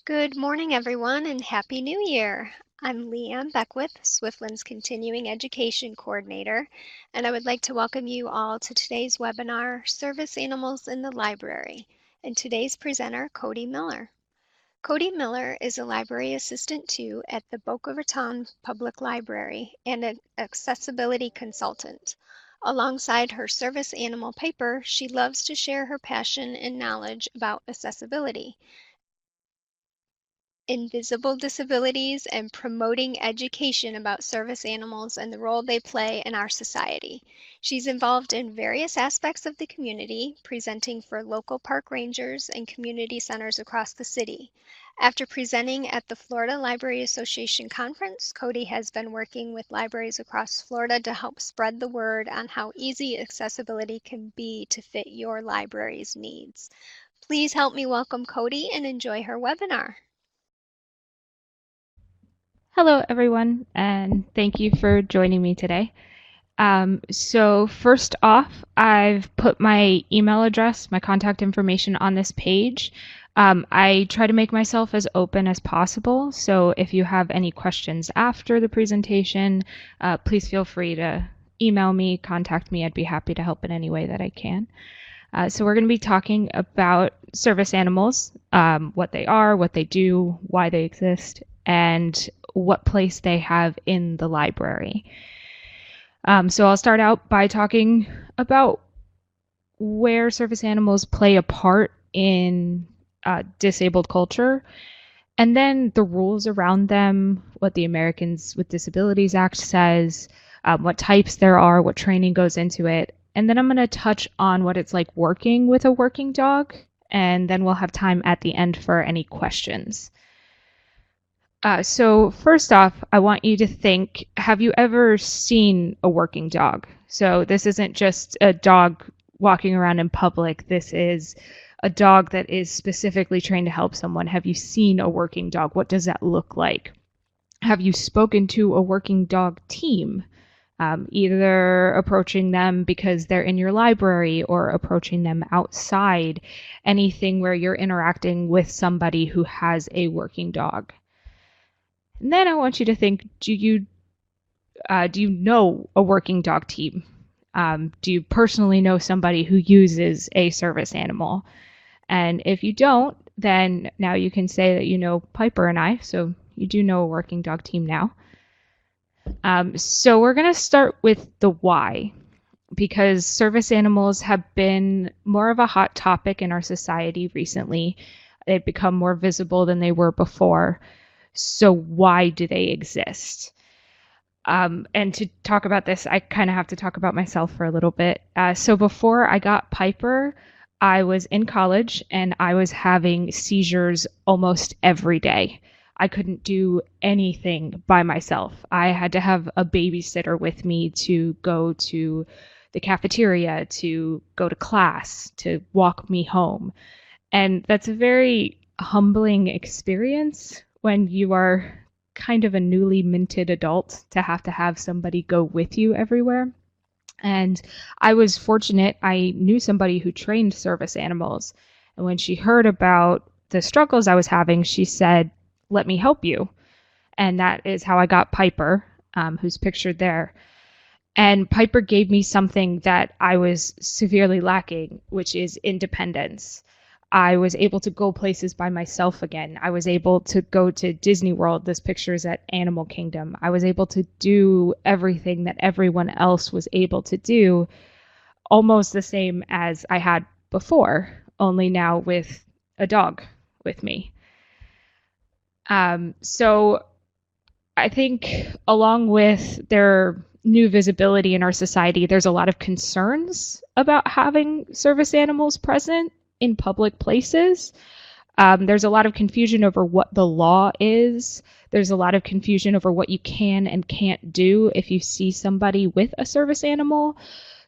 Good morning, everyone, and Happy New Year! I'm Leanne Beckwith, Swiftland's Continuing Education Coordinator, and I would like to welcome you all to today's webinar, Service Animals in the Library, and today's presenter, Kodi Miller. Kodi Miller is a Library Assistant 2 at the Boca Raton Public Library and an accessibility consultant. Alongside her service animal Piper, she loves to share her passion and knowledge about accessibility, invisible disabilities, and promoting education about service animals and the role they play in our society. She's involved in various aspects of the community, presenting for local park rangers and community centers across the city. After presenting at the Florida Library Association conference, Kodi has been working with libraries across Florida to help spread the word on how easy accessibility can be to fit your library's needs. Please help me welcome Kodi and enjoy her webinar. Hello, everyone, and thank you for joining me today. So first off, I've put my email address, my contact information on this page. I try to make myself as open as possible, so if you have any questions after the presentation, please feel free to email me, contact me. I'd be happy to help in any way that I can. So we're going to be talking about service animals, what they are, what they do, why they exist, and what place they have in the library. So I'll start out by talking about where service animals play a part in disabled culture, and then the rules around them, what the Americans with Disabilities Act says, what types there are, what training goes into it. And then I'm going to touch on what it's like working with a working dog, and then we'll have time at the end for any questions. So first off, I want you to think, have you ever seen a working dog? So this isn't just a dog walking around in public. This is a dog that is specifically trained to help someone. Have you seen a working dog? What does that look like? Have you spoken to a working dog team? Either approaching them because they're in your library or approaching them outside, anything where you're interacting with somebody who has a working dog. And then I want you to think, do you know a working dog team? Do you personally know somebody who uses a service animal? And if you don't, then now you can say that you know Piper and I, so you do know a working dog team now. So we're going to start with the why, because service animals have been more of a hot topic in our society recently. They've become more visible than they were before. So why do they exist? And to talk about this, I kind of have to talk about myself for a little bit. So before I got Piper, I was in college and I was having seizures almost every day. I couldn't do anything by myself. I had to have a babysitter with me to go to the cafeteria, to go to class, to walk me home. And that's a very humbling experience when you are kind of a newly minted adult to have somebody go with you everywhere. And I was fortunate. I knew somebody who trained service animals. And when she heard about the struggles I was having, she said, "Let me help you." And that is how I got Piper, who's pictured there. And Piper gave me something that I was severely lacking, which is independence. I was able to go places by myself again. I was able to go to Disney World. This picture is at Animal Kingdom. I was able to do everything that everyone else was able to do, almost the same as I had before, only now with a dog with me. So I think along with their new visibility in our society, there's a lot of concerns about having service animals present in public places. There's a lot of confusion over what the law is. There's a lot of confusion over what you can and can't do if you see somebody with a service animal.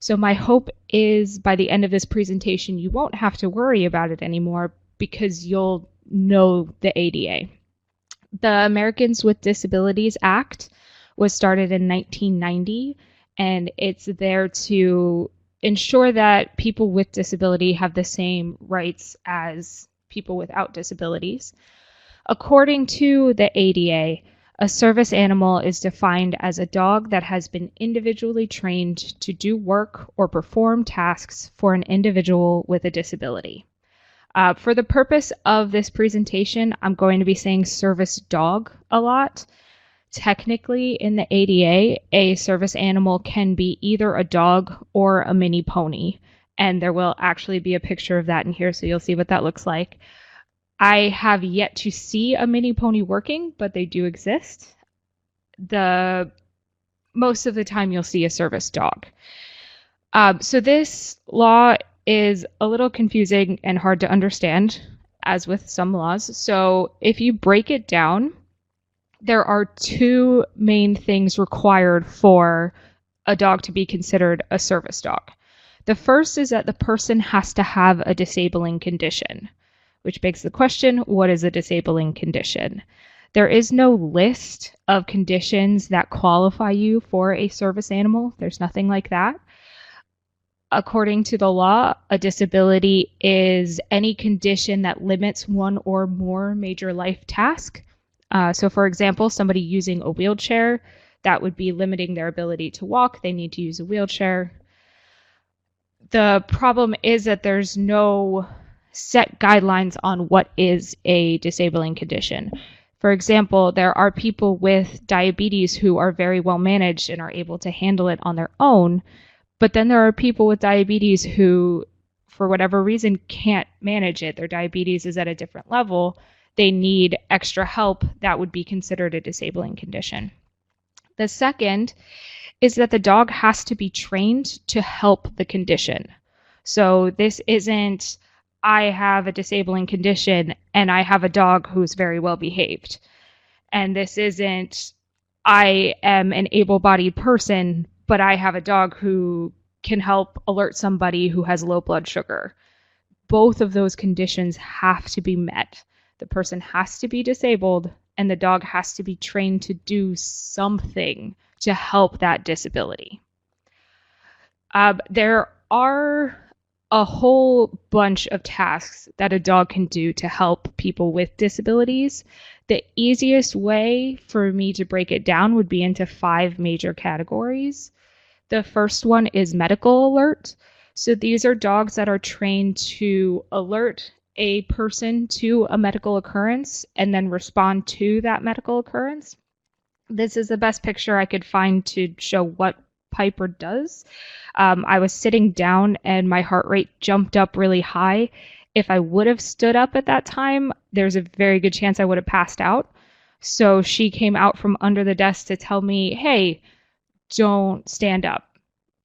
So my hope is by the end of this presentation, you won't have to worry about it anymore because you'll know the ADA. The Americans with Disabilities Act was started in 1990, and it's there to ensure that people with disability have the same rights as people without disabilities. According to the ADA, a service animal is defined as a dog that has been individually trained to do work or perform tasks for an individual with a disability. For the purpose of this presentation, I'm going to be saying service dog a lot. Technically, in the ADA, a service animal can be either a dog or a mini pony. And there will actually be a picture of that in here, so you'll see what that looks like. I have yet to see a mini pony working, but they do exist. Most of the time you'll see a service dog. So this law is a little confusing and hard to understand, as with some laws. So if you break it down, there are two main things required for a dog to be considered a service dog. The first is that the person has to have a disabling condition, which begs the question, what is a disabling condition? There is no list of conditions that qualify you for a service animal. There's nothing like that. According to the law, a disability is any condition that limits one or more major life tasks. So for example, somebody using a wheelchair, that would be limiting their ability to walk. They need to use a wheelchair. The problem is that there's no set guidelines on what is a disabling condition. For example, there are people with diabetes who are very well managed and are able to handle it on their own. But then there are people with diabetes who, for whatever reason, can't manage it. Their diabetes is at a different level. They need extra help. That would be considered a disabling condition. The second is that the dog has to be trained to help the condition. So this isn't, I have a disabling condition and I have a dog who's very well behaved. And this isn't, I am an able-bodied person, but I have a dog who can help alert somebody who has low blood sugar. Both of those conditions have to be met. The person has to be disabled, and the dog has to be trained to do something to help that disability. There are a whole bunch of tasks that a dog can do to help people with disabilities. The easiest way for me to break it down would be into 5 major categories. The first one is medical alert. So these are dogs that are trained to alert a person to a medical occurrence and then respond to that medical occurrence. This is the best picture I could find to show what Piper does. I was sitting down and my heart rate jumped up really high. If I would have stood up at that time, there's a very good chance I would have passed out. So she came out from under the desk to tell me, hey, don't stand up.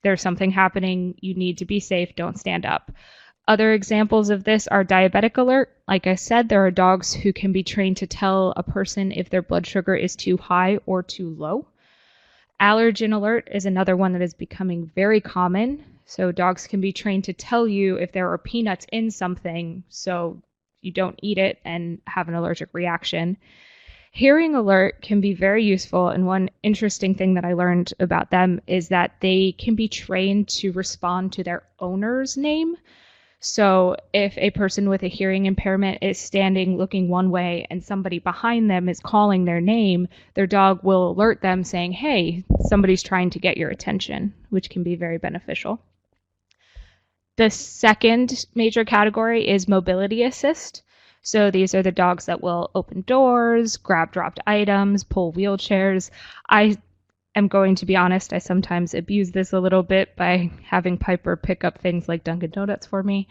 There's something happening. You need to be safe. Don't stand up. Other examples of this are diabetic alert. Like I said, there are dogs who can be trained to tell a person if their blood sugar is too high or too low. Allergen alert is another one that is becoming very common. So dogs can be trained to tell you if there are peanuts in something so you don't eat it and have an allergic reaction. Hearing alert can be very useful, and one interesting thing that I learned about them is that they can be trained to respond to their owner's name. So if a person with a hearing impairment is standing looking one way and somebody behind them is calling their name, their dog will alert them saying, hey, somebody's trying to get your attention, which can be very beneficial. The second major category is mobility assist. So these are the dogs that will open doors, grab dropped items, pull wheelchairs. I am going to be honest, I sometimes abuse this a little bit by having Piper pick up things like Dunkin' Donuts for me.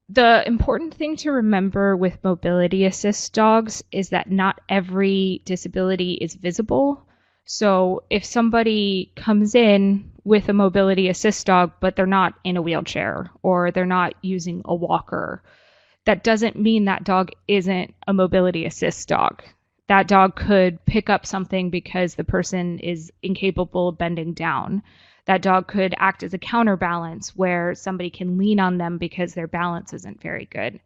The important thing to remember with mobility assist dogs is that not every disability is visible. So if somebody comes in with a mobility assist dog, but they're not in a wheelchair or they're not using a walker, that doesn't mean that dog isn't a mobility assist dog. That dog could pick up something because the person is incapable of bending down. That dog could act as a counterbalance where somebody can lean on them because their balance isn't very good.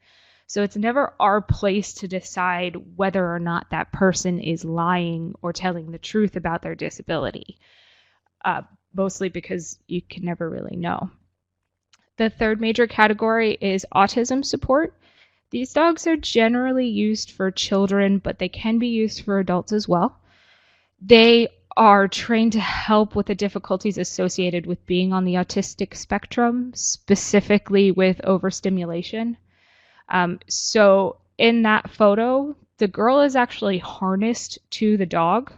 So it's never our place to decide whether or not that person is lying or telling the truth about their disability, mostly because you can never really know. The third major category is autism support. These dogs are generally used for children, but they can be used for adults as well. They are trained to help with the difficulties associated with being on the autistic spectrum, specifically with overstimulation. So in that photo, the girl is actually harnessed to the dog.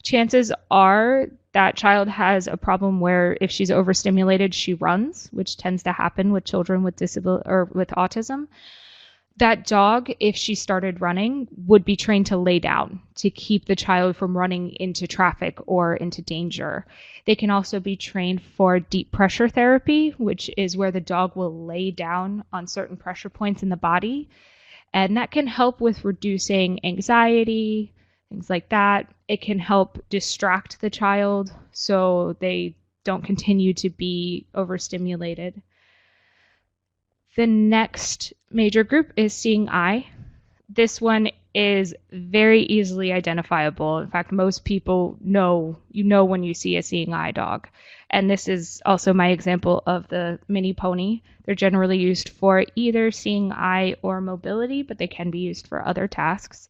Chances are that child has a problem where if she's overstimulated, she runs, which tends to happen with children with disability or with autism. That dog, if she started running, would be trained to lay down to keep the child from running into traffic or into danger. They can also be trained for deep pressure therapy, which is where the dog will lay down on certain pressure points in the body. And that can help with reducing anxiety, things like that. It can help distract the child so they don't continue to be overstimulated. The next major group is seeing eye. This one is very easily identifiable. In fact, most people know when you see a seeing eye dog. And this is also my example of the mini pony. They're generally used for either seeing eye or mobility, but they can be used for other tasks.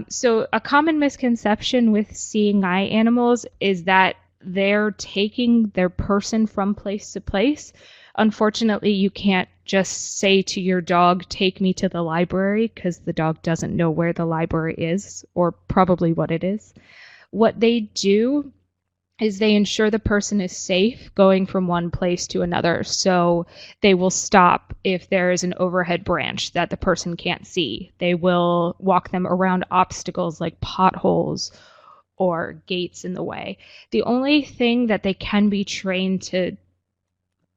So a common misconception with seeing eye animals is that they're taking their person from place to place. Unfortunately, you can't just say to your dog, take me to the library, because the dog doesn't know where the library is or probably what it is. What they do is they ensure the person is safe going from one place to another. So they will stop if there is an overhead branch that the person can't see. They will walk them around obstacles like potholes or gates in the way. The only thing that they can be trained to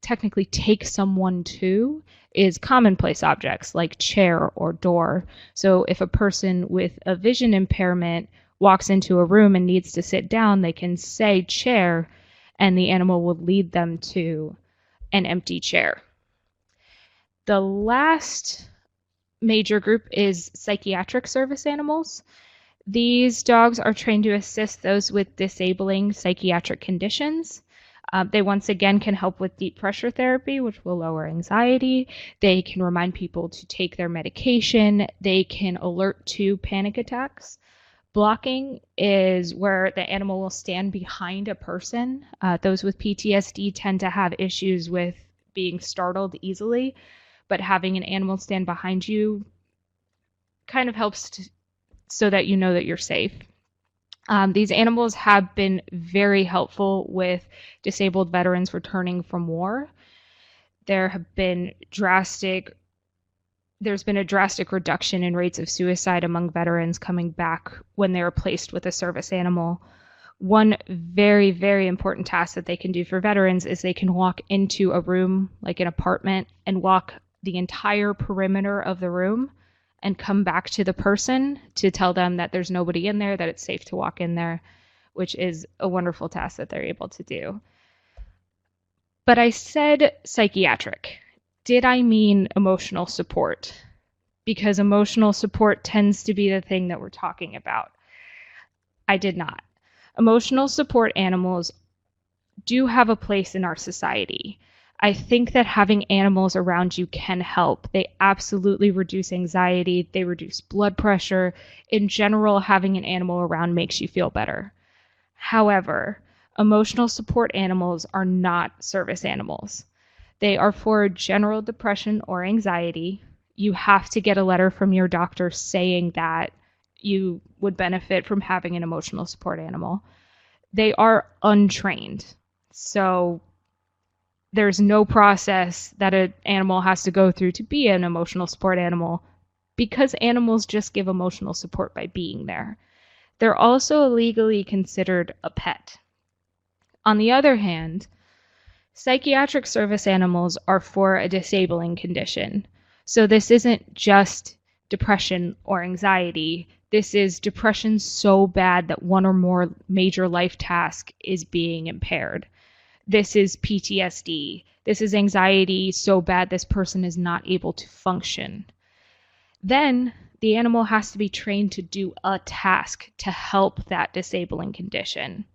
technically take someone to is commonplace objects like chair or door. So if a person with a vision impairment walks into a room and needs to sit down, they can say chair and the animal will lead them to an empty chair. The last major group is psychiatric service animals. These dogs are trained to assist those with disabling psychiatric conditions. They once again can help with deep pressure therapy, which will lower anxiety. They can remind people to take their medication. They can alert to panic attacks. Blocking is where the animal will stand behind a person. Those with PTSD tend to have issues with being startled easily, but having an animal stand behind you kind of helps so that you know that you're safe. These animals have been very helpful with disabled veterans returning from war. There's been a drastic reduction in rates of suicide among veterans coming back when they are placed with a service animal. One very, very important task that they can do for veterans is they can walk into a room, like an apartment, and walk the entire perimeter of the room and come back to the person to tell them that there's nobody in there, that it's safe to walk in there, which is a wonderful task that they're able to do. But I said psychiatric. Did I mean emotional support? Because emotional support tends to be the thing that we're talking about. I did not. Emotional support animals do have a place in our society. I think that having animals around you can help. They absolutely reduce anxiety. They reduce blood pressure. In general, having an animal around makes you feel better. However, emotional support animals are not service animals. They are for general depression or anxiety. You have to get a letter from your doctor saying that you would benefit from having an emotional support animal. They are untrained. So there's no process that an animal has to go through to be an emotional support animal because animals just give emotional support by being there. They're also legally considered a pet. On the other hand, psychiatric service animals are for a disabling condition. So this isn't just depression or anxiety. This is depression so bad that one or more major life task is being impaired. This is PTSD. This is anxiety so bad this person is not able to function. Then the animal has to be trained to do a task to help that disabling condition.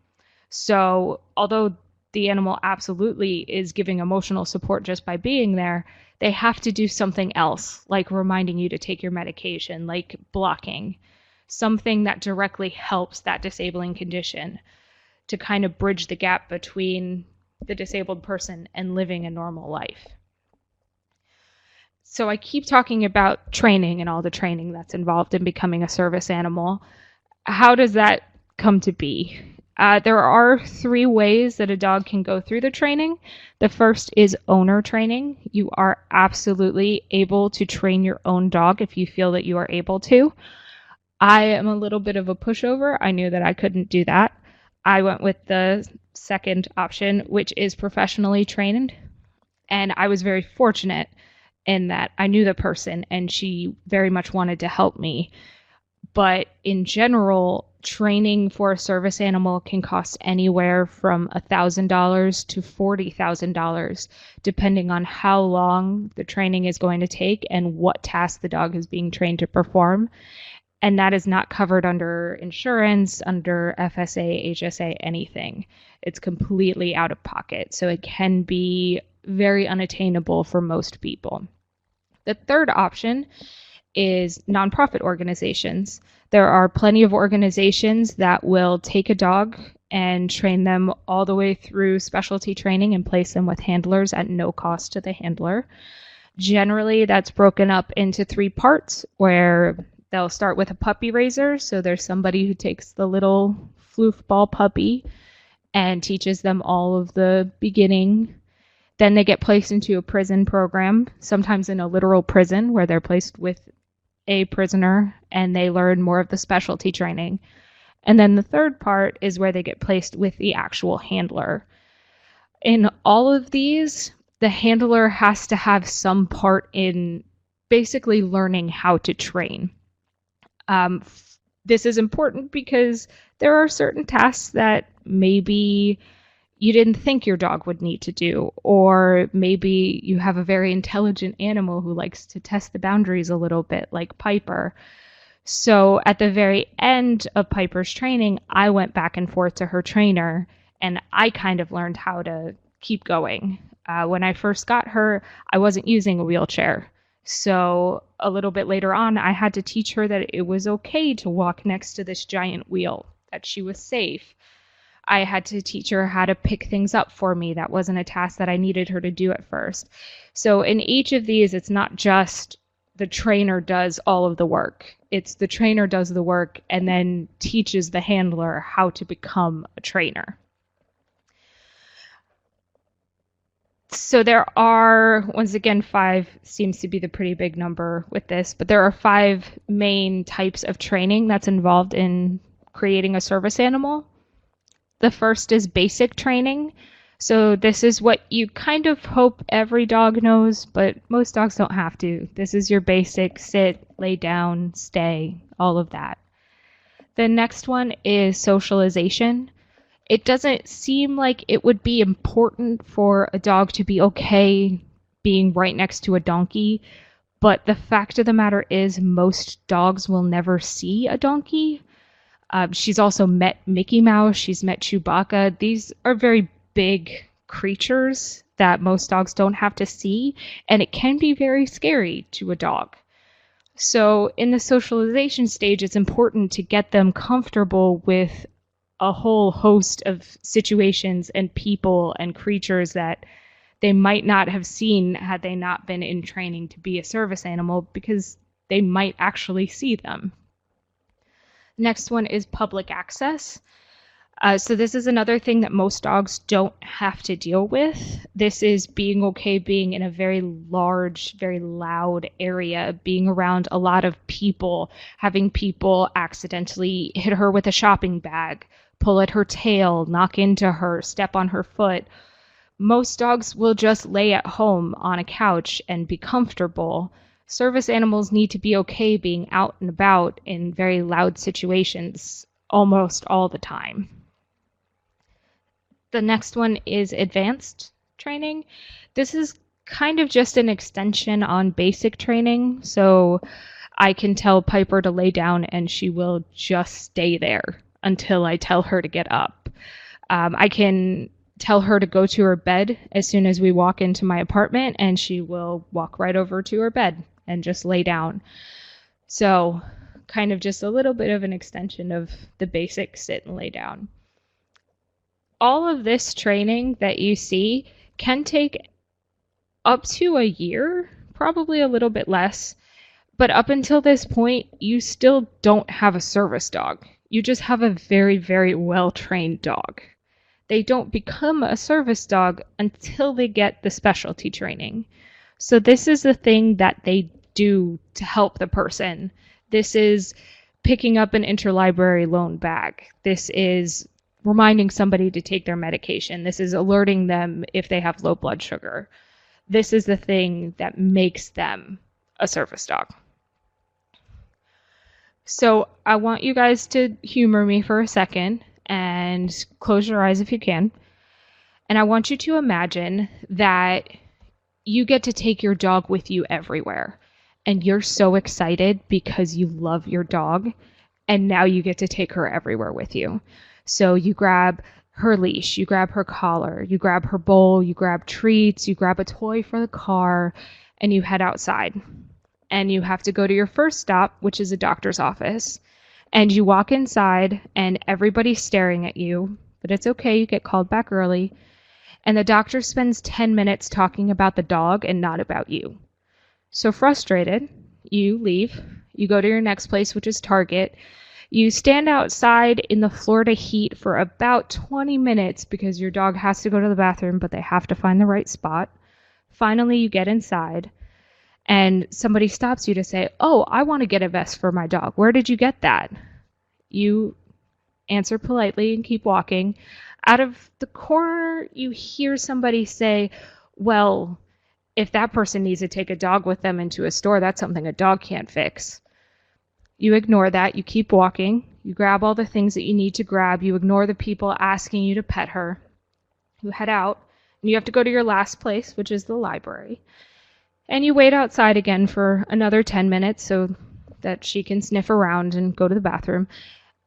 So although the animal absolutely is giving emotional support just by being there, they have to do something else, like reminding you to take your medication, like blocking, something that directly helps that disabling condition to kind of bridge the gap between the disabled person and living a normal life. So I keep talking about training and all the training that's involved in becoming a service animal. How does that come to be? There are 3 ways that a dog can go through the training. The first is owner training. You are absolutely able to train your own dog if you feel that you are able to. I am a little bit of a pushover. I knew that I couldn't do that. I went with the second option, which is professionally trained. And I was very fortunate in that I knew the person and she very much wanted to help me. But in general, training for a service animal can cost anywhere from $1,000 to $40,000, depending on how long the training is going to take and what task the dog is being trained to perform. And that is not covered under insurance, under FSA, HSA, anything. It's completely out of pocket. So it can be very unattainable for most people. The third option is nonprofit organizations. There are plenty of organizations that will take a dog and train them all the way through specialty training and place them with handlers at no cost to the handler. Generally, that's broken up into 3 parts where they'll start with a puppy raiser. So there's somebody who takes the little floofball puppy and teaches them all of the beginning. Then they get placed into a prison program, sometimes in a literal prison where they're placed with a prisoner and they learn more of the specialty training. And then the third part is where they get placed with the actual handler. In all of these, the handler has to have some part in basically learning how to train. This is important because there are certain tasks that maybe you didn't think your dog would need to do, or maybe you have a very intelligent animal who likes to test the boundaries a little bit, like Piper. So at the very end of Piper's training, I went back and forth to her trainer, and I kind of learned how to keep going. When I first got her, I wasn't using a wheelchair. So a little bit later on, I had to teach her that it was okay to walk next to this giant wheel, that she was safe. I had to teach her how to pick things up for me. That wasn't a task that I needed her to do at first. So in each of these, it's not just the trainer does all of the work. It's the trainer does the work and then teaches the handler how to become a trainer. So there are, once again, 5 seems to be the pretty big number with this, but there are 5 main types of training that's involved in creating a service animal. The first is basic training. So this is what you kind of hope every dog knows, but most dogs don't have to. This is your basic sit, lay down, stay, all of that. The next one is socialization. It doesn't seem like it would be important for a dog to be okay being right next to a donkey, but the fact of the matter is most dogs will never see a donkey. She's also met Mickey Mouse. She's met Chewbacca. These are very big creatures that most dogs don't have to see, and it can be very scary to a dog. So in the socialization stage, it's important to get them comfortable with a whole host of situations and people and creatures that they might not have seen had they not been in training to be a service animal, because they might actually see them. Next one is public access. So this is another thing that most dogs don't have to deal with. This is being okay being in a very large, very loud area, being around a lot of people, having people accidentally hit her with a shopping bag, pull at her tail, knock into her, step on her foot. Most dogs will just lay at home on a couch and be comfortable. Service animals need to be okay being out and about in very loud situations almost all the time. The next one is advanced training. This is kind of just an extension on basic training. So I can tell Piper to lay down and she will just stay there until I tell her to get up. I can tell her to go to her bed as soon as we walk into my apartment, and she will walk right over to her bed and just lay down. So, kind of just a little bit of an extension of the basic sit and lay down. All of this training that you see can take up to a year, probably a little bit less. But up until this point, you still don't have a service dog. You just have a very, very well-trained dog. They don't become a service dog until they get the specialty training. So this is the thing that they do to help the person. This is picking up an interlibrary loan bag. This is reminding somebody to take their medication. This is alerting them if they have low blood sugar. This is the thing that makes them a service dog. So I want you guys to humor me for a second and close your eyes if you can. And I want you to imagine that you get to take your dog with you everywhere. And you're so excited because you love your dog. And now you get to take her everywhere with you. So you grab her leash, you grab her collar, you grab her bowl, you grab treats, you grab a toy for the car, and you head outside. And you have to go to your first stop, which is a doctor's office. And you walk inside, and everybody's staring at you, but it's okay, you get called back early. And the doctor spends 10 minutes talking about the dog and not about you. So frustrated, you leave. You go to your next place, which is Target. You stand outside in the Florida heat for about 20 minutes because your dog has to go to the bathroom, but they have to find the right spot. Finally, you get inside, and somebody stops you to say, "Oh, I want to get a vest for my dog. Where did you get that?" You answer politely and keep walking. Out of the corner, you hear somebody say, "Well, if that person needs to take a dog with them into a store, that's something a dog can't fix." You ignore that. You keep walking. You grab all the things that you need to grab. You ignore the people asking you to pet her. You head out, and you have to go to your last place, which is the library. And you wait outside again for another 10 minutes so that she can sniff around and go to the bathroom.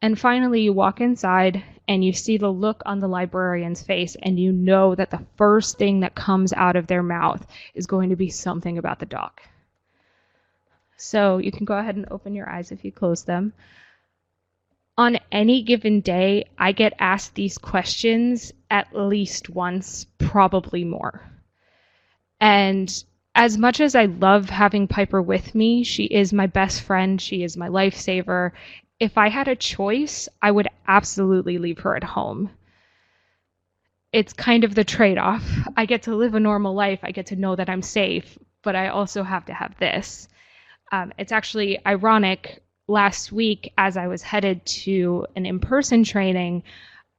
And finally, you walk inside, and you see the look on the librarian's face, and you know that the first thing that comes out of their mouth is going to be something about the dog. So you can go ahead and open your eyes if you close them. On any given day, I get asked these questions at least once, probably more. And as much as I love having Piper with me, she is my best friend, she is my lifesaver. If I had a choice, I would absolutely leave her at home. It's kind of the trade-off. I get to live a normal life, I get to know that I'm safe, but I also have to have this. It's actually ironic. Last week, as I was headed to an in-person training,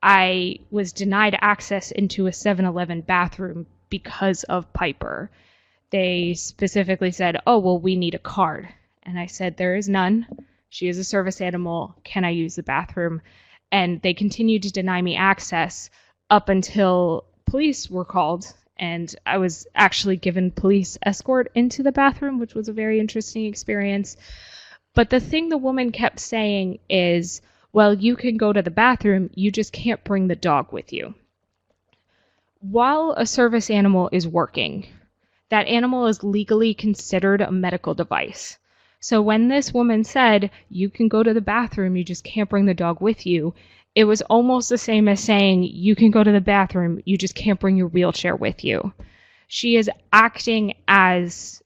I was denied access into a 7-Eleven bathroom because of Piper. They specifically said, "Oh, well, we need a card." And I said, "There is none. She is a service animal. Can I use the bathroom?" And they continued to deny me access up until police were called. And I was actually given police escort into the bathroom, which was a very interesting experience. But the thing the woman kept saying is, "Well, you can go to the bathroom, you just can't bring the dog with you." While a service animal is working, that animal is legally considered a medical device. So when this woman said, "You can go to the bathroom, you just can't bring the dog with you," it was almost the same as saying, "You can go to the bathroom, you just can't bring your wheelchair with you." She is acting as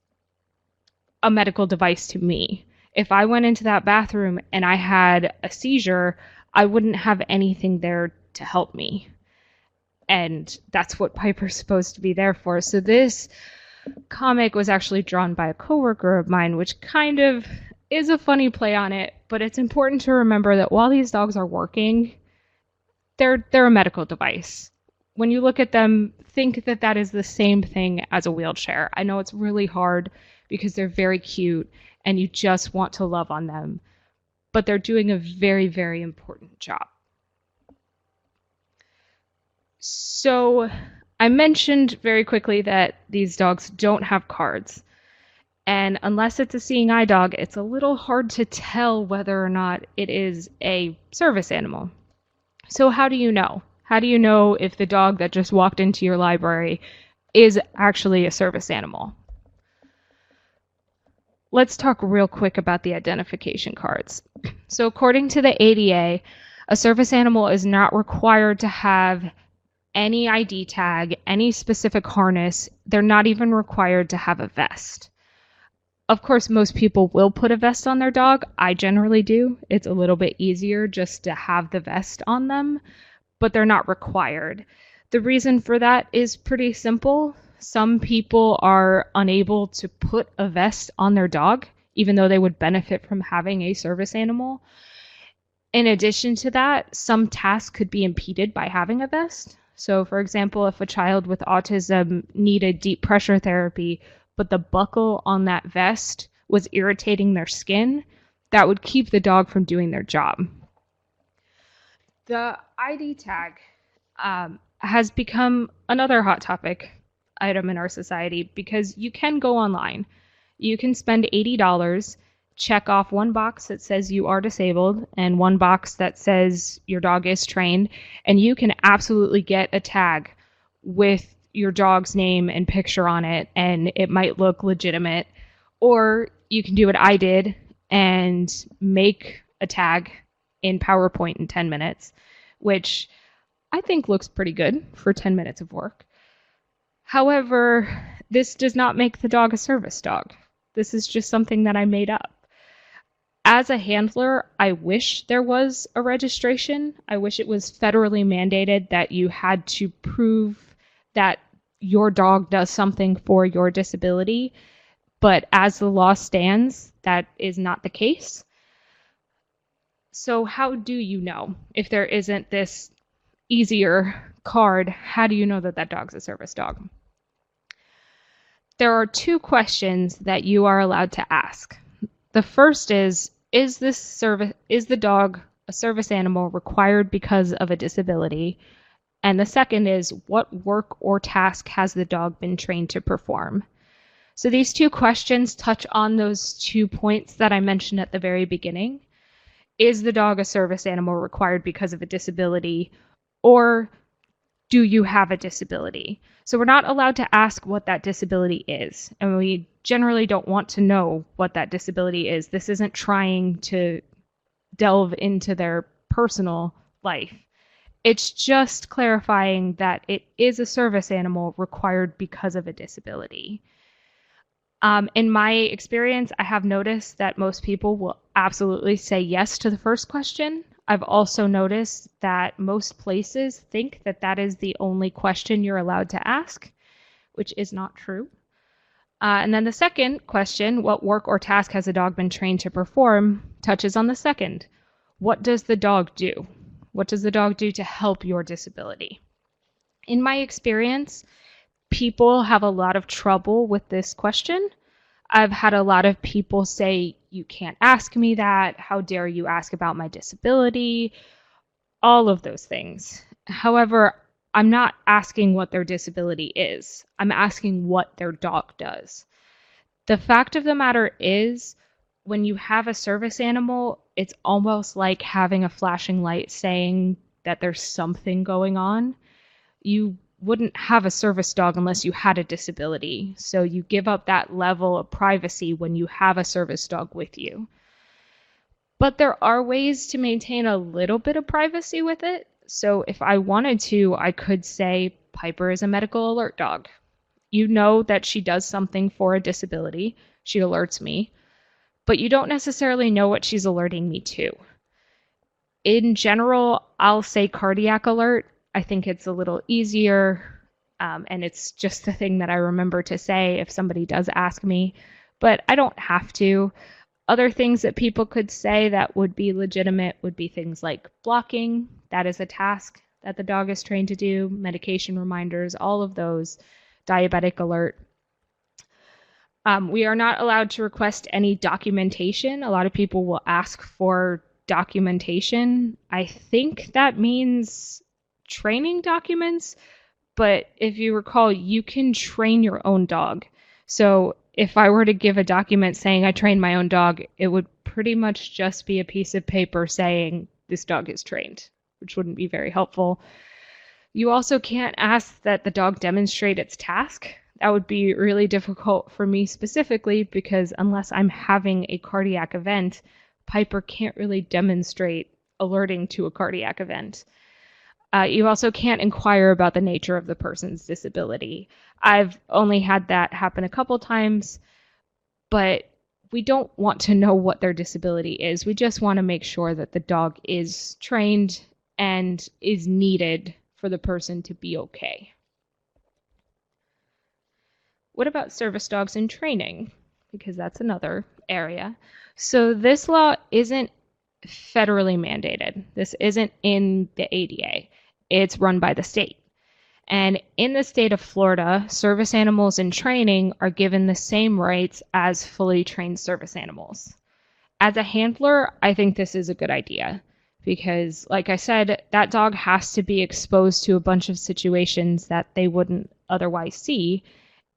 a medical device to me. If I went into that bathroom and I had a seizure, I wouldn't have anything there to help me. And that's what Piper's supposed to be there for. So this comic was actually drawn by a coworker of mine, which kind of is a funny play on it, but it's important to remember that while these dogs are working, they're a medical device. When you look at them, think that that is the same thing as a wheelchair. I know it's really hard because they're very cute and you just want to love on them, but they're doing a very, very important job. So I mentioned very quickly that these dogs don't have cards. And unless it's a seeing eye dog, it's a little hard to tell whether or not it is a service animal. So how do you know? How do you know if the dog that just walked into your library is actually a service animal? Let's talk real quick about the identification cards. So according to the ADA, a service animal is not required to have any ID tag, any specific harness. They're not even required to have a vest. Of course, most people will put a vest on their dog. I generally do. It's a little bit easier just to have the vest on them, but they're not required. The reason for that is pretty simple. Some people are unable to put a vest on their dog, even though they would benefit from having a service animal. In addition to that, some tasks could be impeded by having a vest. So, for example, if a child with autism needed deep pressure therapy, but the buckle on that vest was irritating their skin, that would keep the dog from doing their job. The ID tag has become another hot topic item in our society because you can go online. You can spend $80, check off one box that says you are disabled and one box that says your dog is trained, and you can absolutely get a tag with your dog's name and picture on it, and it might look legitimate. Or you can do what I did and make a tag in PowerPoint in 10 minutes, which I think looks pretty good for 10 minutes of work. However, this does not make the dog a service dog. This is just something that I made up. As a handler, I wish there was a registration. I wish it was federally mandated that you had to prove that your dog does something for your disability. But as the law stands, that is not the case. So how do you know if there isn't this easier card? How do you know that that dog's a service dog? There are two questions that you are allowed to ask. The first is the dog a service animal required because of a disability? And the second is, what work or task has the dog been trained to perform? So these two questions touch on those 2 points that I mentioned at the very beginning. Is the dog a service animal required because of a disability, or do you have a disability? So we're not allowed to ask what that disability is, and we generally don't want to know what that disability is. This isn't trying to delve into their personal life. It's just clarifying that it is a service animal required because of a disability. In my experience, I have noticed that most people will absolutely say yes to the first question. I've also noticed that most places think that that is the only question you're allowed to ask, which is not true. And then the second question, what work or task has a dog been trained to perform, touches on the second. What does the dog do? What does the dog do to help your disability? In my experience, people have a lot of trouble with this question. I've had a lot of people say, you can't ask me that. How dare you ask about my disability? All of those things. However, I'm not asking what their disability is. I'm asking what their dog does. The fact of the matter is, when you have a service animal, it's almost like having a flashing light saying that there's something going on. You wouldn't have a service dog unless you had a disability. So you give up that level of privacy when you have a service dog with you. But there are ways to maintain a little bit of privacy with it. So if I wanted to, I could say Piper is a medical alert dog. You know that she does something for a disability. She alerts me. But you don't necessarily know what she's alerting me to. In general, I'll say cardiac alert. I think it's a little easier, and it's just the thing that I remember to say if somebody does ask me, but I don't have to. Other things that people could say that would be legitimate would be things like blocking. That is a task that the dog is trained to do, medication reminders, all of those, diabetic alert. We are not allowed to request any documentation. A lot of people will ask for documentation. I think that means training documents, but if you recall, you can train your own dog. So if I were to give a document saying I trained my own dog, it would pretty much just be a piece of paper saying this dog is trained, which wouldn't be very helpful. You also can't ask that the dog demonstrate its task. That would be really difficult for me specifically because unless I'm having a cardiac event, Piper can't really demonstrate alerting to a cardiac event. You also can't inquire about the nature of the person's disability. I've only had that happen a couple times, but we don't want to know what their disability is. We just want to make sure that the dog is trained and is needed for the person to be okay. What about service dogs in training? Because that's another area. So this law isn't federally mandated. This isn't in the ADA. It's run by the state. And in the state of Florida, service animals in training are given the same rights as fully trained service animals. As a handler, I think this is a good idea because, like I said, that dog has to be exposed to a bunch of situations that they wouldn't otherwise see.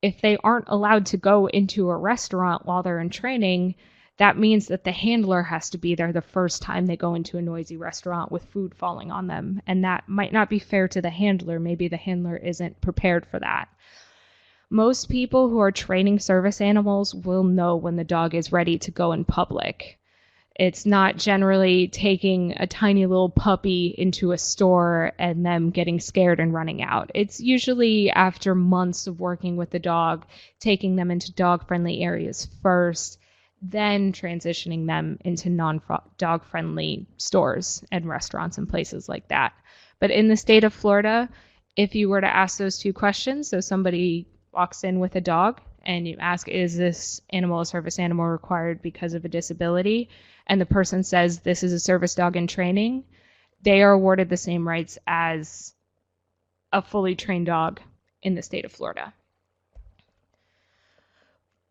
If they aren't allowed to go into a restaurant while they're in training, that means that the handler has to be there the first time they go into a noisy restaurant with food falling on them. And that might not be fair to the handler. Maybe the handler isn't prepared for that. Most people who are training service animals will know when the dog is ready to go in public. It's not generally taking a tiny little puppy into a store and them getting scared and running out. It's usually after months of working with the dog, taking them into dog-friendly areas first, then transitioning them into non-dog friendly stores and restaurants and places like that. But in the state of Florida, if you were to ask those two questions, so somebody walks in with a dog and you ask, is this animal a service animal required because of a disability? And the person says, this is a service dog in training, they are awarded the same rights as a fully trained dog in the state of Florida.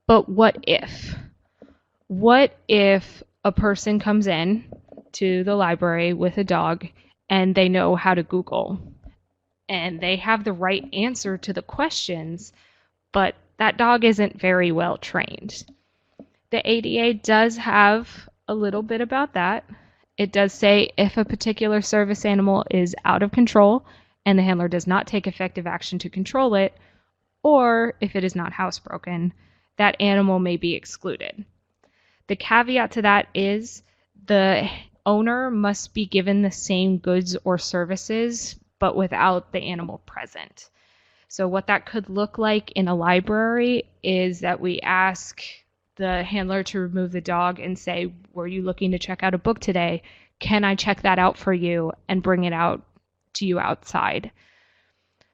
But what if? What if a person comes in to the library with a dog and they know how to Google and they have the right answer to the questions, but that dog isn't very well trained? The ADA does have a little bit about that. It does say if a particular service animal is out of control and the handler does not take effective action to control it, or if it is not housebroken, that animal may be excluded. The caveat to that is the owner must be given the same goods or services, but without the animal present. So what that could look like in a library is that we ask the handler to remove the dog and say, were you looking to check out a book today? Can I check that out for you and bring it out to you outside?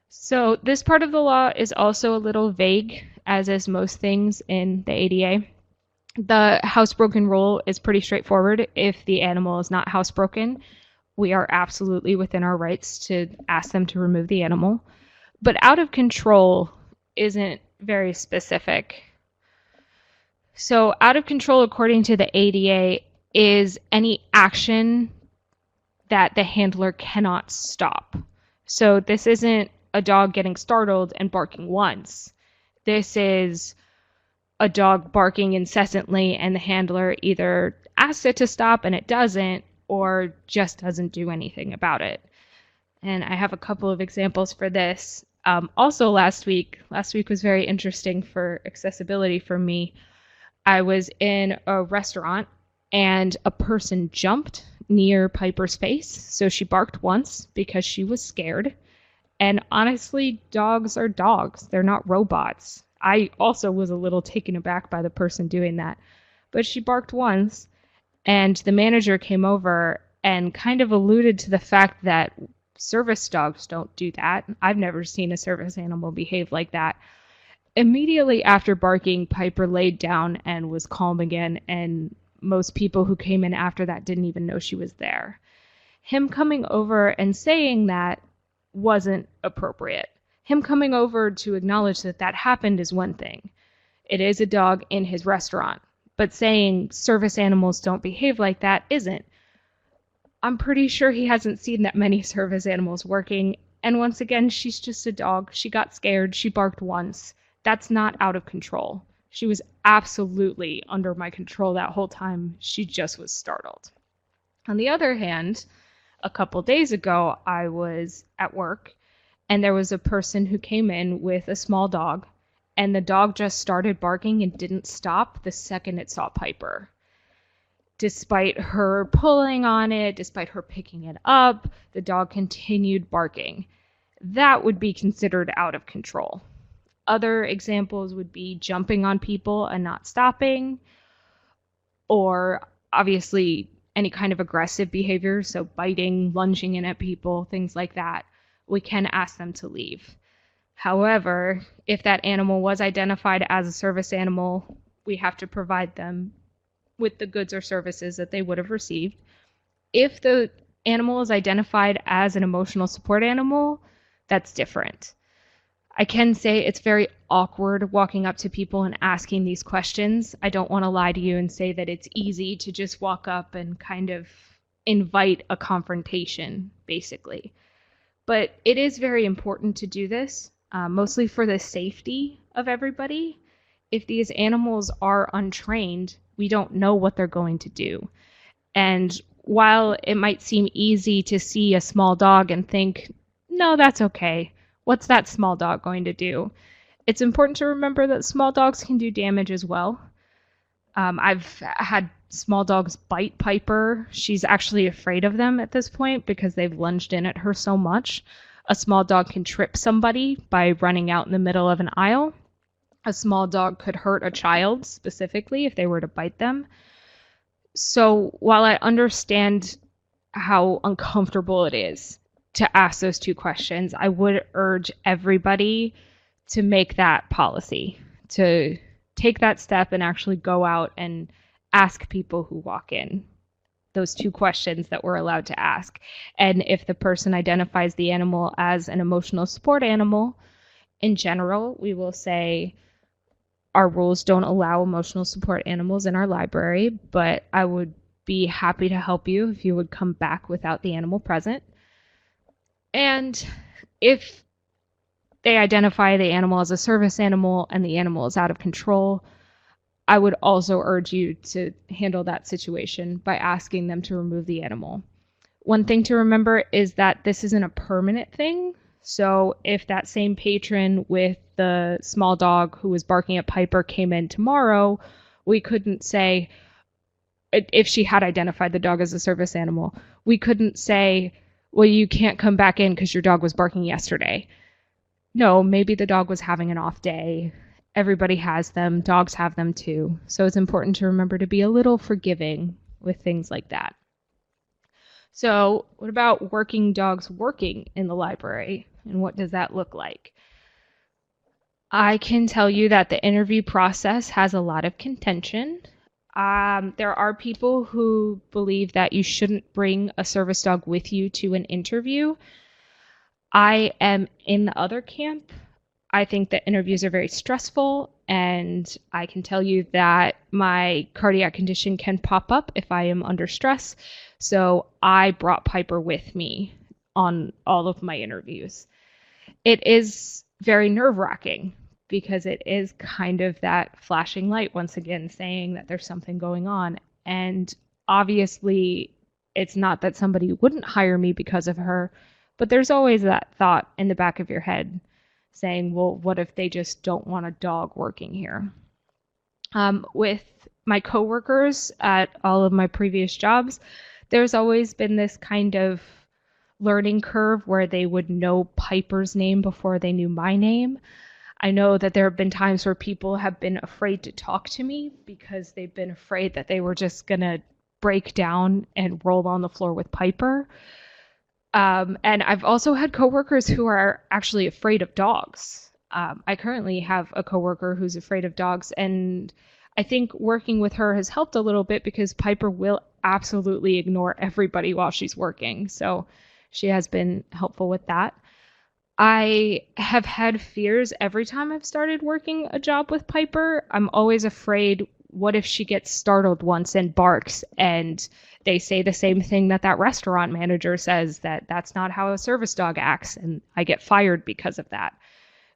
So this part of the law is also a little vague, as is most things in the ADA. The housebroken rule is pretty straightforward. If the animal is not housebroken, we are absolutely within our rights to ask them to remove the animal. But out of control isn't very specific. So out of control, according to the ADA, is any action that the handler cannot stop. So this isn't a dog getting startled and barking once. This is a dog barking incessantly and the handler either asks it to stop and it doesn't, or just doesn't do anything about it. And I have a couple of examples for this. Also last week was very interesting for accessibility for me. I was in a restaurant and a person jumped near Piper's face. So she barked once because she was scared. And honestly, dogs are dogs. They're not robots. I also was a little taken aback by the person doing that. But she barked once, and the manager came over and kind of alluded to the fact that service dogs don't do that. I've never seen a service animal behave like that. Immediately after barking, Piper laid down and was calm again, and most people who came in after that didn't even know she was there. Him coming over and saying that wasn't appropriate. Him coming over to acknowledge that that happened is one thing. It is a dog in his restaurant. But saying service animals don't behave like that isn't. I'm pretty sure he hasn't seen that many service animals working. And once again, she's just a dog. She got scared. She barked once. That's not out of control. She was absolutely under my control that whole time. She just was startled. On the other hand, a couple days ago, I was at work and there was a person who came in with a small dog, and the dog just started barking and didn't stop the second it saw Piper. Despite her pulling on it, despite her picking it up, the dog continued barking. That would be considered out of control. Other examples would be jumping on people and not stopping, or obviously any kind of aggressive behavior, so biting, lunging in at people, things like that. We can ask them to leave. However, if that animal was identified as a service animal, we have to provide them with the goods or services that they would have received. If the animal is identified as an emotional support animal, that's different. I can say it's very awkward walking up to people and asking these questions. I don't want to lie to you and say that it's easy to just walk up and kind of invite a confrontation, basically. But it is very important to do this, mostly for the safety of everybody. If these animals are untrained, we don't know what they're going to do. And while it might seem easy to see a small dog and think, no, that's okay, what's that small dog going to do? It's important to remember that small dogs can do damage as well. I've had small dogs bite Piper. She's actually afraid of them at this point because they've lunged in at her so much. A small dog can trip somebody by running out in the middle of an aisle. A small dog could hurt a child specifically if they were to bite them. So while I understand how uncomfortable it is to ask those two questions, I would urge everybody to make that policy, to take that step and actually go out and ask people who walk in those two questions that we're allowed to ask. And if the person identifies the animal as an emotional support animal, in general, we will say, our rules don't allow emotional support animals in our library, but I would be happy to help you if you would come back without the animal present. And if they identify the animal as a service animal and the animal is out of control, I would also urge you to handle that situation by asking them to remove the animal. One thing to remember is that this isn't a permanent thing. So if that same patron with the small dog who was barking at Piper came in tomorrow, we couldn't say, if she had identified the dog as a service animal, we couldn't say, well, you can't come back in because your dog was barking yesterday. No, maybe the dog was having an off day. Everybody has them. Dogs have them too. So it's important to remember to be a little forgiving with things like that. So what about working dogs working in the library? And what does that look like? I can tell you that the interview process has a lot of contention. There are people who believe that you shouldn't bring a service dog with you to an interview. I am in the other camp. I think that interviews are very stressful, and I can tell you that my cardiac condition can pop up if I am under stress. So I brought Piper with me on all of my interviews. It is very nerve-wracking because it is kind of that flashing light, once again, saying that there's something going on. And obviously, it's not that somebody wouldn't hire me because of her, but there's always that thought in the back of your head saying, well, what if they just don't want a dog working here? With my coworkers at all of my previous jobs, there's always been this kind of learning curve where they would know Piper's name before they knew my name. I know that there have been times where people have been afraid to talk to me because they've been afraid that they were just going to break down and roll on the floor with Piper. And I've also had coworkers who are actually afraid of dogs. I currently have a coworker who's afraid of dogs, and I think working with her has helped a little bit because Piper will absolutely ignore everybody while she's working. So she has been helpful with that. I have had fears every time I've started working a job with Piper. I'm always afraid, what if she gets startled once and barks and they say the same thing that that restaurant manager says, that that's not how a service dog acts, and I get fired because of that,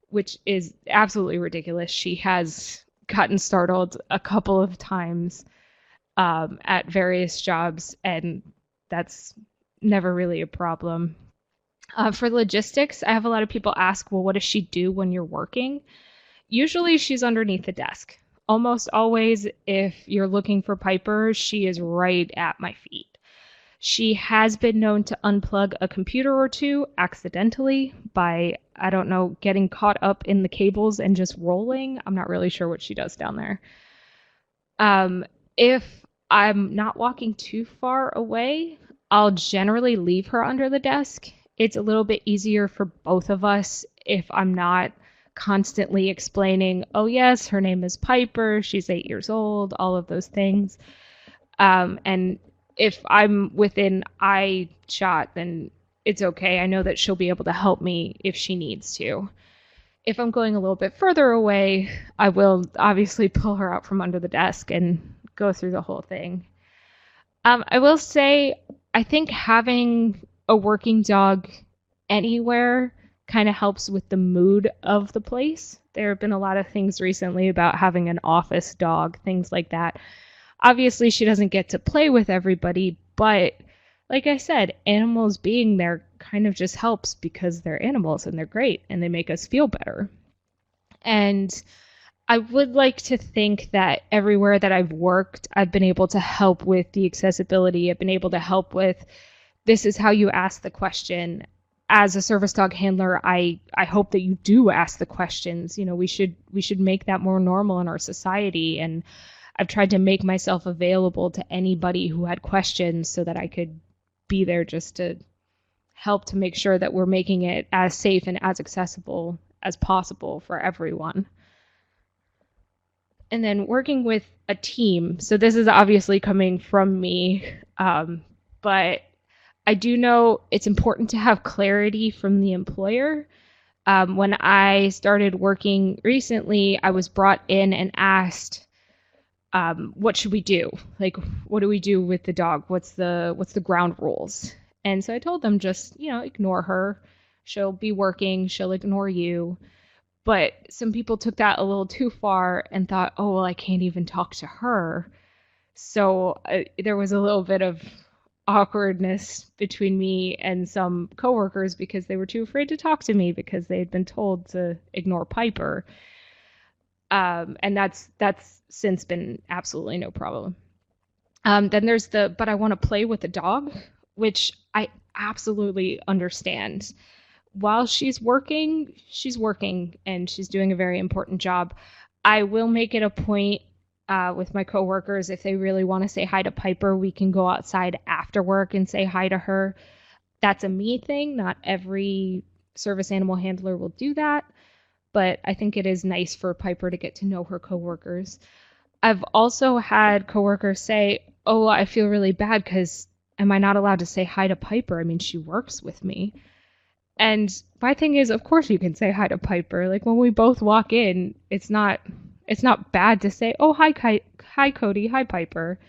which is absolutely ridiculous. She has gotten startled a couple of times at various jobs, and that's never really a problem. For logistics, I have a lot of people ask, well, what does she do when you're working? Usually she's underneath the desk. Almost always, if you're looking for Piper, she is right at my feet. She has been known to unplug a computer or two accidentally by, I don't know, getting caught up in the cables and just rolling. I'm not really sure what she does down there. If I'm not walking too far away, I'll generally leave her under the desk. It's a little bit easier for both of us if I'm not constantly explaining, oh, yes, her name is Piper, she's 8 years old, all of those things. And if I'm within eye shot, then it's okay. I know that she'll be able to help me if she needs to. If I'm going a little bit further away, I will obviously pull her out from under the desk and go through the whole thing. I will say, I think having a working dog anywhere kind of helps with the mood of the place. There have been a lot of things recently about having an office dog, things like that. Obviously, she doesn't get to play with everybody, but like I said, animals being there kind of just helps because they're animals and they're great and they make us feel better. And I would like to think that everywhere that I've worked, I've been able to help with the accessibility. I've been able to help with this is how you ask the question. As a service dog handler, I hope that you do ask the questions. You know, we should make that more normal in our society. And I've tried to make myself available to anybody who had questions so that I could be there just to help to make sure that we're making it as safe and as accessible as possible for everyone. And then working with a team. So this is obviously coming from me, but I do know it's important to have clarity from the employer. When I started working recently, I was brought in and asked, what should we do? Like, what do we do with the dog? What's the ground rules? And so I told them just, ignore her. She'll be working. She'll ignore you. But some people took that a little too far and thought, oh, well, I can't even talk to her. So there was a little bit of awkwardness between me and some coworkers because they were too afraid to talk to me because they had been told to ignore Piper. And that's since been absolutely no problem. Then there's but I want to play with the dog, which I absolutely understand. While she's working and she's doing a very important job. I will make it a point with my coworkers, if they really want to say hi to Piper, we can go outside after work and say hi to her. That's a me thing. Not every service animal handler will do that, but I think it is nice for Piper to get to know her coworkers. I've also had coworkers say, oh, I feel really bad because am I not allowed to say hi to Piper? I mean, she works with me. And my thing is, of course you can say hi to Piper. Like when we both walk in, it's not bad to say, oh, hi, hi Kodi, hi Piper.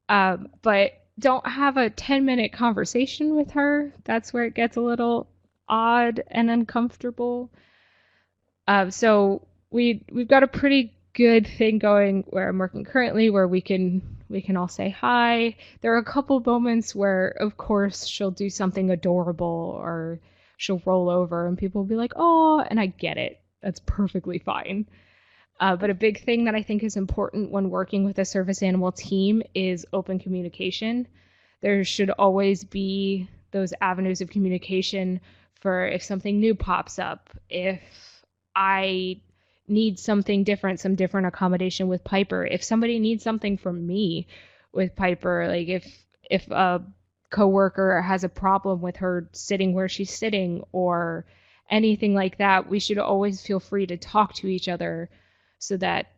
But don't have a 10-minute conversation with her. That's where it gets a little odd and uncomfortable. So we've got a pretty good thing going where I'm working currently, where we can all say hi. There are a couple moments where, of course, she'll do something adorable or she'll roll over and people will be like, oh, and I get it. That's perfectly fine. But a big thing that I think is important when working with a service animal team is open communication. There should always be those avenues of communication for if something new pops up, if I need something different, some different accommodation with Piper, if somebody needs something from me with Piper, like if a coworker has a problem with her sitting where she's sitting or anything like that, we should always feel free to talk to each other so that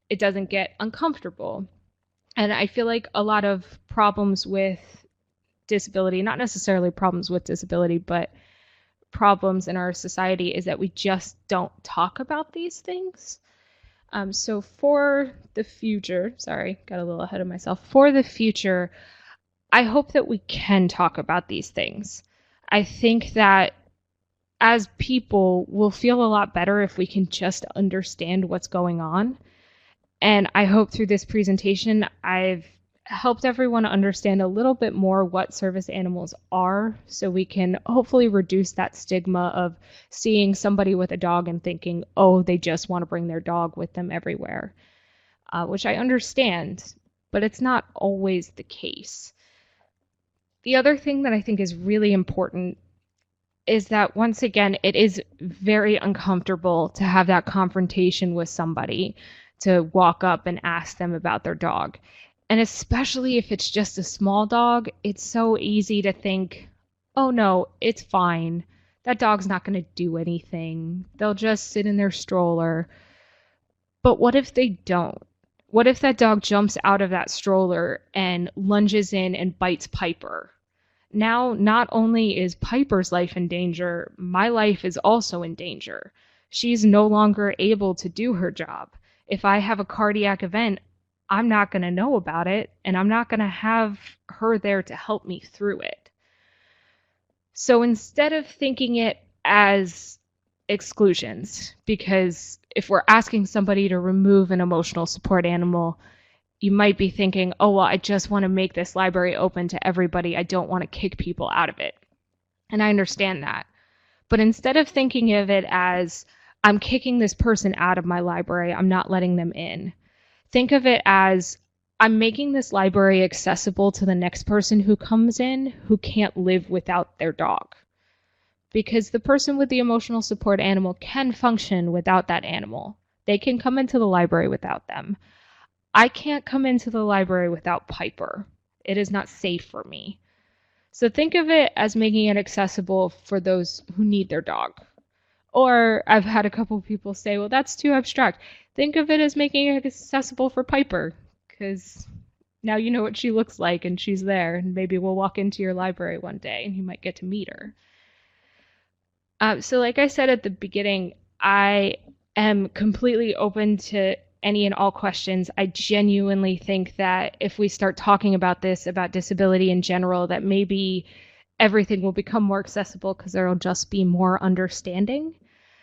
it doesn't get uncomfortable. And I feel like a lot of problems with disability, not necessarily problems with disability, but problems in our society is that we just don't talk about these things. So for the future, sorry, got a little ahead of myself. For the future, I hope that we can talk about these things. I think that as people, we'll feel a lot better if we can just understand what's going on. And I hope through this presentation, I've helped everyone understand a little bit more what service animals are, so we can hopefully reduce that stigma of seeing somebody with a dog and thinking, oh, they just want to bring their dog with them everywhere, which I understand, but it's not always the case. The other thing that I think is really important is that, once again, it is very uncomfortable to have that confrontation with somebody, to walk up and ask them about their dog. And especially if it's just a small dog, it's so easy to think, oh no, it's fine. That dog's not going to do anything. They'll just sit in their stroller. But what if they don't? What if that dog jumps out of that stroller and lunges in and bites Piper? Now, not only is Piper's life in danger, my life is also in danger. She's no longer able to do her job. If I have a cardiac event, I'm not going to know about it, and I'm not going to have her there to help me through it. So instead of thinking it as exclusions, because if we're asking somebody to remove an emotional support animal, you might be thinking, oh, well, I just want to make this library open to everybody. I don't want to kick people out of it. And I understand that. But instead of thinking of it as, I'm kicking this person out of my library, I'm not letting them in, think of it as, I'm making this library accessible to the next person who comes in who can't live without their dog. Because the person with the emotional support animal can function without that animal. They can come into the library without them. I can't come into the library without Piper. It is not safe for me. So think of it as making it accessible for those who need their dog. Or I've had a couple of people say, well, that's too abstract. Think of it as making it accessible for Piper, because now you know what she looks like and she's there, and maybe we'll walk into your library one day and you might get to meet her. So like I said at the beginning, I am completely open to any and all questions. I genuinely think that if we start talking about this, about disability in general, that maybe everything will become more accessible because there will just be more understanding.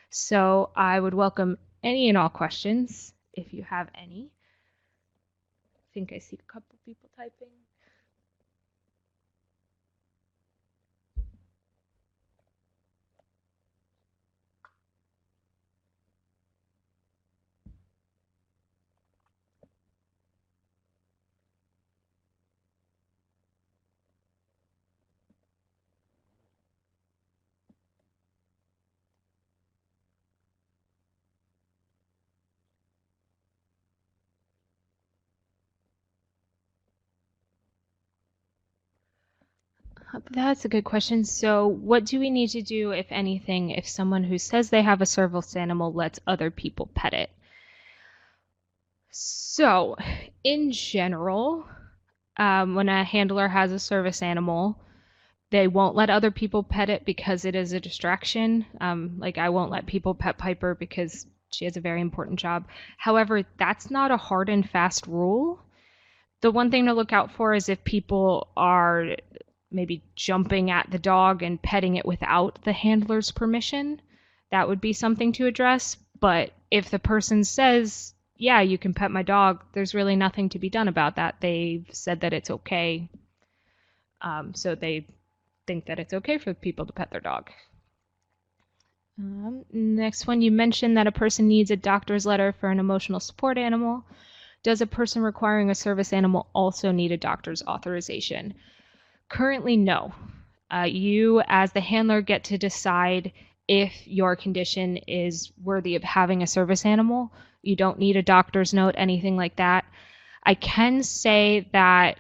So I would welcome any and all questions if you have any. I think I see a couple people typing. That's a good question. So what do we need to do, if anything, if someone who says they have a service animal lets other people pet it? So in general, when a handler has a service animal, they won't let other people pet it because it is a distraction. Like I won't let people pet Piper because she has a very important job. However, that's not a hard and fast rule. The one thing to look out for is if people are maybe jumping at the dog and petting it without the handler's permission. That would be something to address. But if the person says, yeah, you can pet my dog, there's really nothing to be done about that. They've said that it's okay. So they think that it's okay for people to pet their dog. Next one, you mentioned that a person needs a doctor's letter for an emotional support animal. Does a person requiring a service animal also need a doctor's authorization? Currently, no. You, as the handler, get to decide if your condition is worthy of having a service animal. You don't need a doctor's note, anything like that. I can say that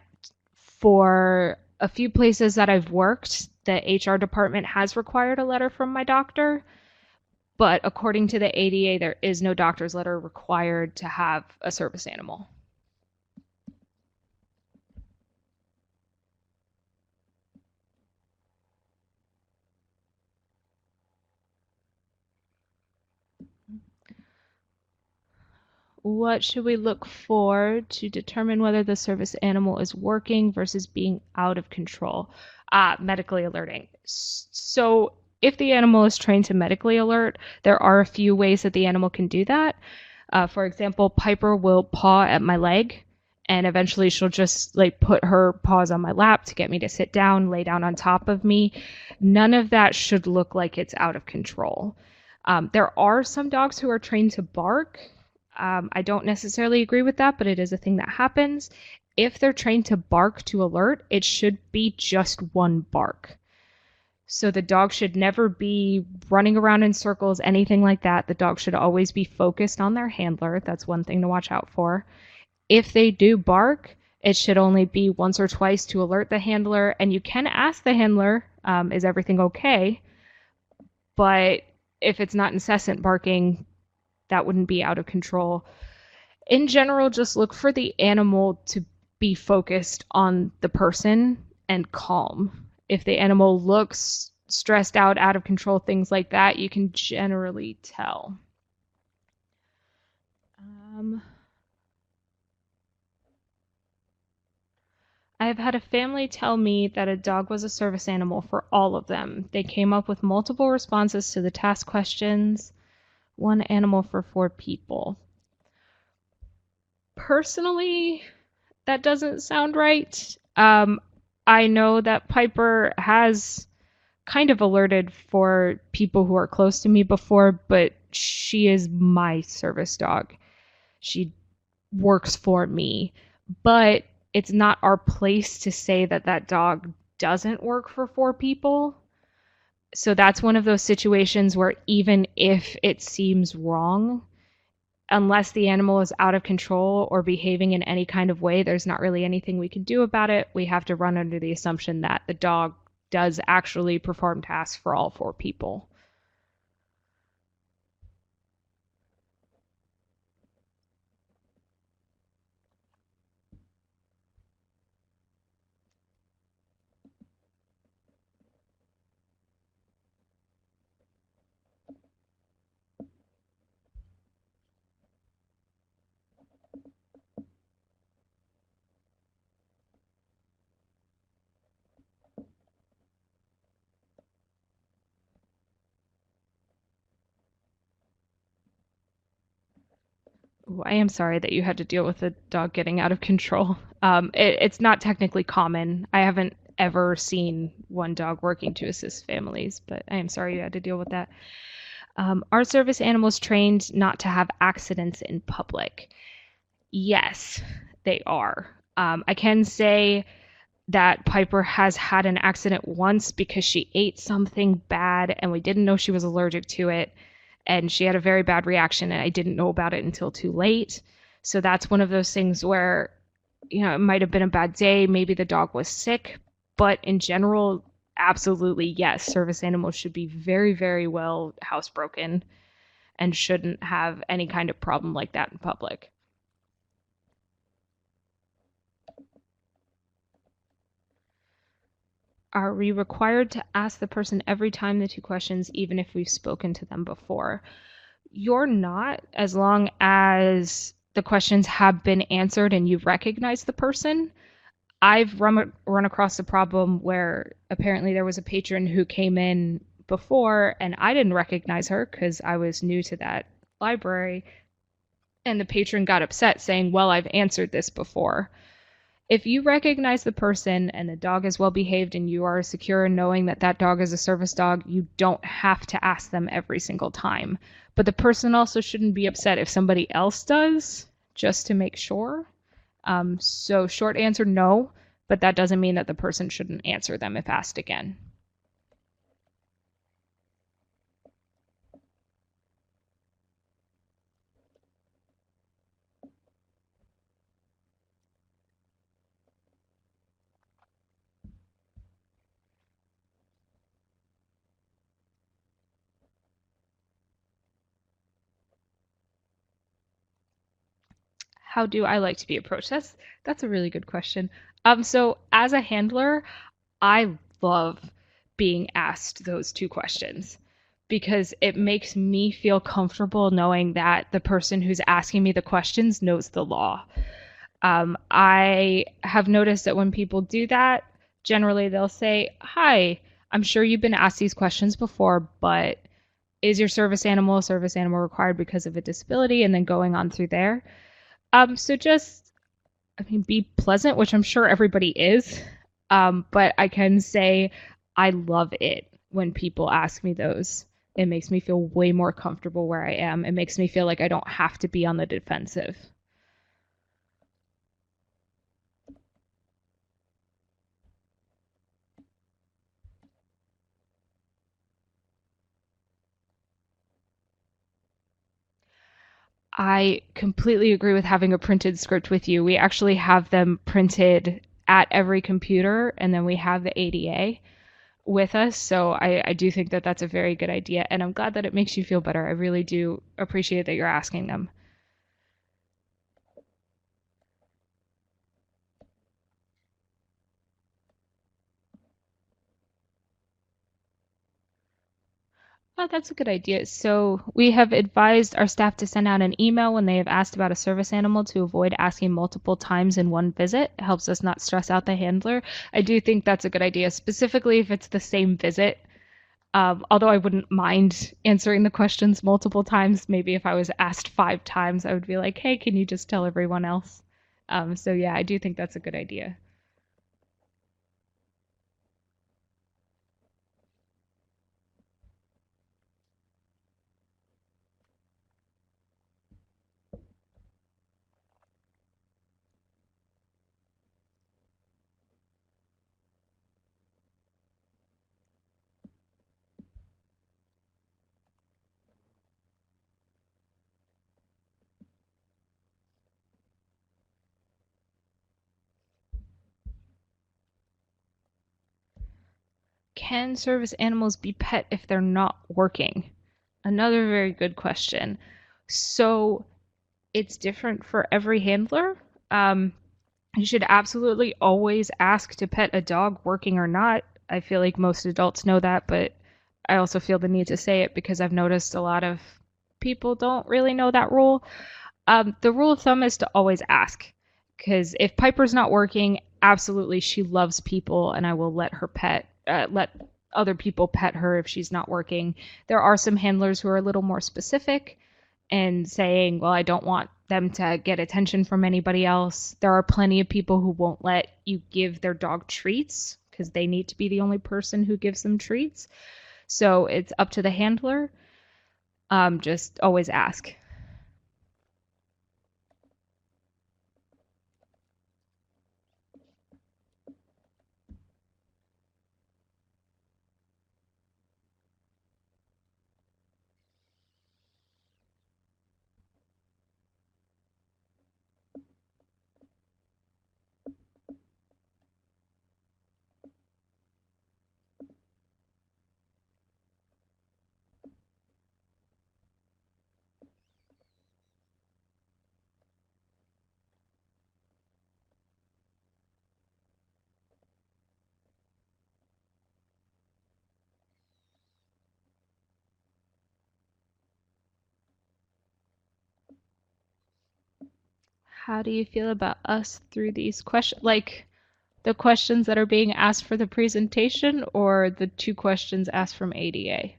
for a few places that I've worked, the HR department has required a letter from my doctor, but according to the ADA, there is no doctor's letter required to have a service animal. What should we look for to determine whether the service animal is working versus being out of control? Medically alerting. So if the animal is trained to medically alert, there are a few ways that the animal can do that. For example, Piper will paw at my leg, and eventually she'll just like put her paws on my lap to get me to sit down, lay down on top of me. None of that should look like it's out of control. There are some dogs who are trained to bark. I don't necessarily agree with that, but it is a thing that happens. If they're trained to bark to alert, it should be just one bark. So the dog should never be running around in circles, anything like that. The dog should always be focused on their handler. That's one thing to watch out for. If they do bark, it should only be once or twice to alert the handler. And you can ask the handler, is everything okay? But if it's not incessant barking, that wouldn't be out of control. In general, just look for the animal to be focused on the person and calm. If the animal looks stressed out of control, things like that, you can generally tell. I've had a family tell me that a dog was a service animal for all of them. They came up with multiple responses to the task questions. One animal for 4 people. Personally, that doesn't sound right. I know that Piper has kind of alerted for people who are close to me before, but she is my service dog. She works for me. But it's not our place to say that that dog doesn't work for 4 people. So that's one of those situations where even if it seems wrong, unless the animal is out of control or behaving in any kind of way, there's not really anything we can do about it. We have to run under the assumption that the dog does actually perform tasks for all 4 people. I am sorry that you had to deal with a dog getting out of control. It's not technically common. I haven't ever seen one dog working to assist families, but I am sorry you had to deal with that. Are service animals trained not to have accidents in public? Yes, they are. I can say that Piper has had an accident once because she ate something bad and we didn't know she was allergic to it. And she had a very bad reaction, and I didn't know about it until too late. So that's one of those things where, it might have been a bad day. Maybe the dog was sick, but in general, absolutely yes. Service animals should be very, very well housebroken and shouldn't have any kind of problem like that in public. Are we required to ask the person every time the 2 questions, even if we've spoken to them before? You're not, as long as the questions have been answered and you've recognized the person. I've run across a problem where apparently there was a patron who came in before and I didn't recognize her because I was new to that library. And the patron got upset saying, well, I've answered this before. If you recognize the person and the dog is well behaved and you are secure in knowing that that dog is a service dog, you don't have to ask them every single time. But the person also shouldn't be upset if somebody else does, just to make sure. So short answer, no, but that doesn't mean that the person shouldn't answer them if asked again. How do I like to be approached? That's a really good question. So as a handler, I love being asked those 2 questions because it makes me feel comfortable knowing that the person who's asking me the questions knows the law. I have noticed that when people do that, generally they'll say, "Hi, I'm sure you've been asked these questions before, but is your service animal a service animal required because of a disability?" And then going on through there. So just I mean, be pleasant, which I'm sure everybody is. But I can say I love it when people ask me those. It makes me feel way more comfortable where I am. It makes me feel like I don't have to be on the defensive. I completely agree with having a printed script with you. We actually have them printed at every computer, and then we have the ADA with us. So I do think that that's a very good idea. And I'm glad that it makes you feel better. I really do appreciate that you're asking them. Oh, that's a good idea. So we have advised our staff to send out an email when they have asked about a service animal to avoid asking multiple times in one visit. It helps us not stress out the handler. I do think that's a good idea, specifically if it's the same visit. Although I wouldn't mind answering the questions multiple times. Maybe if I was asked 5 times, I would be like, hey, can you just tell everyone else? So yeah, I do think that's a good idea. Can service animals be pet if they're not working? Another very good question. So it's different for every handler. Um, you should absolutely always ask to pet a dog, working or not. I feel like most adults know that, but I also feel the need to say it because I've noticed a lot of people don't really know that rule. The rule of thumb is to always ask, because if Piper's not working, absolutely she loves people, and I will let other people pet her if she's not working. There are some handlers who are a little more specific and saying, well, I don't want them to get attention from anybody else. There are plenty of people who won't let you give their dog treats because they need to be the only person who gives them treats. So it's up to the handler. Just always ask. How do you feel about us through these questions? Like the questions that are being asked for the presentation or the 2 questions asked from ADA?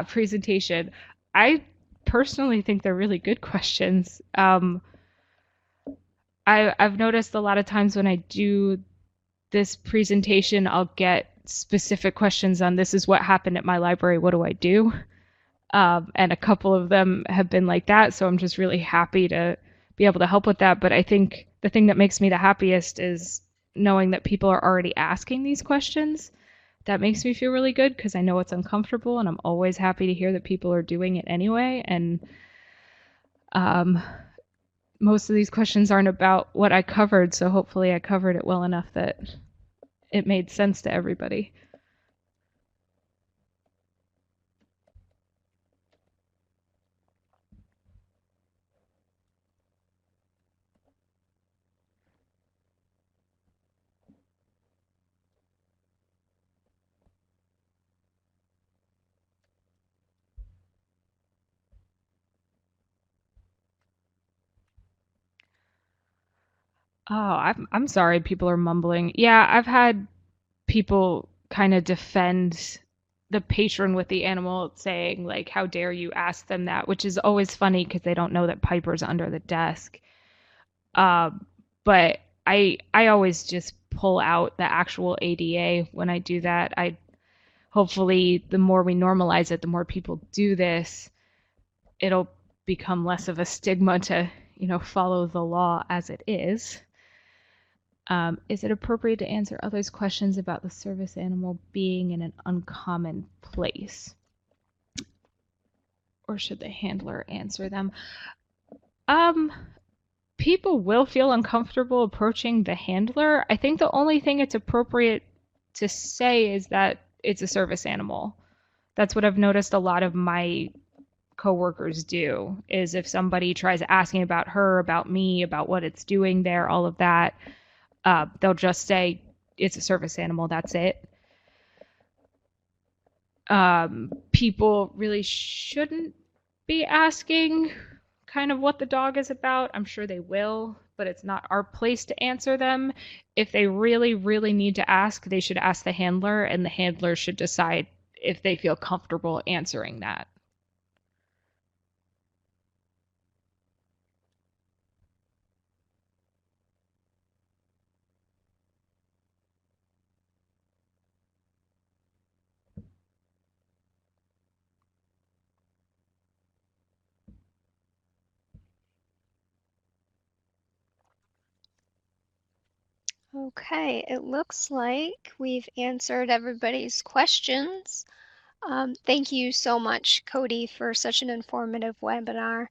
Presentation. I personally think they're really good questions. I've noticed a lot of times when I do this presentation, I'll get specific questions on this is what happened at my library. What do I do? And a couple of them have been like that. So I'm just really happy to be able to help with that. But I think the thing that makes me the happiest is knowing that people are already asking these questions. That makes me feel really good because I know it's uncomfortable and I'm always happy to hear that people are doing it anyway. And um, most of these questions aren't about what I covered. So hopefully I covered it well enough that it made sense to everybody. Oh, I'm sorry people are mumbling. Yeah, I've had people kind of defend the patron with the animal saying like, how dare you ask them that, which is always funny because they don't know that Piper's under the desk. um, but I always just pull out the actual ADA when I do that. I hopefully the more we normalize it, the more people do this, it'll become less of a stigma to, follow the law as it is. Is it appropriate to answer others' questions about the service animal being in an uncommon place? Or should the handler answer them? Um, People will feel uncomfortable approaching the handler. I think the only thing it's appropriate to say is that it's a service animal. That's what I've noticed a lot of my coworkers do, is if somebody tries asking about her, about me, about what it's doing there, all of that, they'll just say it's a service animal. That's it. People really shouldn't be asking kind of what the dog is about. I'm sure they will, but it's not our place to answer them. If they really, really need to ask, they should ask the handler, and the handler should decide if they feel comfortable answering that. Okay, it looks like we've answered everybody's questions. Thank you so much, Kodi, for such an informative webinar.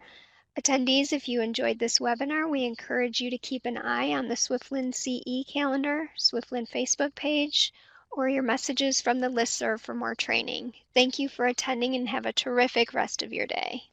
Attendees, if you enjoyed this webinar, we encourage you to keep an eye on the Swiftland CE calendar, Swiftland Facebook page, or your messages from the listserv for more training. Thank you for attending and have a terrific rest of your day.